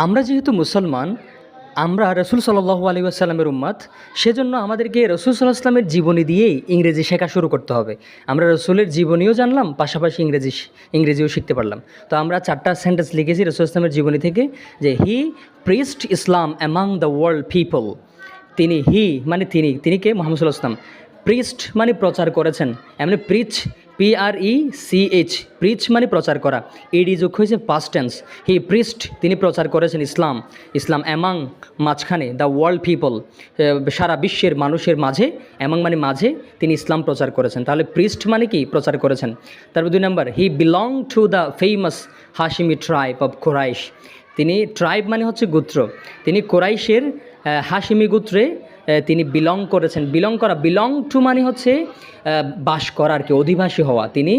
আমরা যেহেতু মুসলমান, আমরা রসুল সাল্লাল্লাহু আলাইহি ওয়াসাল্লামের উম্মত, সেজন্য আমাদেরকে রসুল সাল্লাল্লাহু আলাইহি ওয়াসাল্লামের জীবনী দিয়েই ইংরেজি শেখা শুরু করতে হবে। আমরা রসুলের জীবনীও জানলাম, পাশাপাশি ইংরেজিও শিখতে পারলাম। তো আমরা 4টা সেন্টেন্স লিখেছি রসুল ইসলামের জীবনী থেকে, যে he preached Islam among the world people. তিনি, হি মানে তিনি, তিনি কে? মুহাম্মদ সাল্লাল্লাহু আলাইহি ওয়াসাল্লাম। প্রিস্ট মানে প্রচার করেছেন, এমনি প্রিচ, PRECH, প্রিচ মানে প্রচার করা, এডি যোগ হয়েছে পাস্ট টেন্স। হি প্রিস্ট, তিনি প্রচার করেছেন ইসলাম অ্যামাং মাঝখানে, দ্য ওয়ার্ল্ড পিপল, সারা বিশ্বের মানুষের মাঝে, অ্যামাং মানে মাঝে, তিনি ইসলাম প্রচার করেছেন। তাহলে প্রিস্ট মানে কি? প্রচার করেছেন। তারপর 2 নম্বর, he belong to the famous Hashimi tribe of Quraish. তিনি, ট্রাইব মানে হচ্ছে গোত্র, তিনি কোরাইশের হাশিমি গোত্রে তিনি বিলং করেছেন। বিলং টু মানে হচ্ছে বাস করা আর কি, অধিবাসী হওয়া। তিনি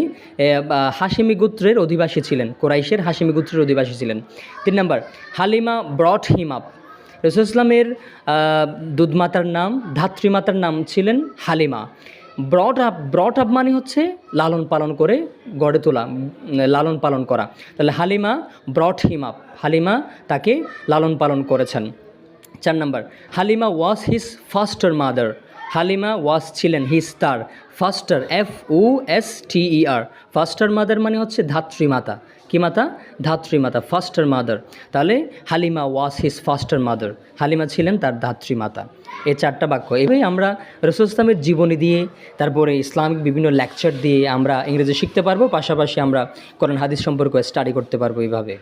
হাশিমি গোত্রের অধিবাসী ছিলেন, কোরাইশের হাশিমি গোত্রের অধিবাসী ছিলেন। 3 নম্বর, হালিমা ব্রট হিম আপ। রসুল ইসলামের দুধমাতার নাম, ধাত্রীমাতার নাম ছিলেন হালিমা। ব্রট আপ মানে হচ্ছে লালন পালন করে গড়ে তোলা, লালন পালন করা। তাহলে Halima brought him up, Halima তাকে লালন পালন করেছেন। 4 নম্বর, Halima was his foster mother. Halima was ছিলেন, হিজ তার, ফাস্টার FOSTER, ফাস্টার মাদার মানে হচ্ছে ধাত্রীমাতা। কি মাতা? ধাত্রীমাতা, ফাস্টার মাদার। তাহলে Halima was his foster mother, Halima ছিলেন তার ধাত্রীমাতা। এই 4টা বাক্য, এভাবেই আমরা রসুল ইসলামের জীবনী দিয়ে, তারপরে ইসলামিক বিভিন্ন লেকচার দিয়ে আমরা ইংরেজি শিখতে পারবো, পাশাপাশি আমরা কোরআন হাদিস সম্পর্কে স্টাডি করতে পারবো এইভাবে।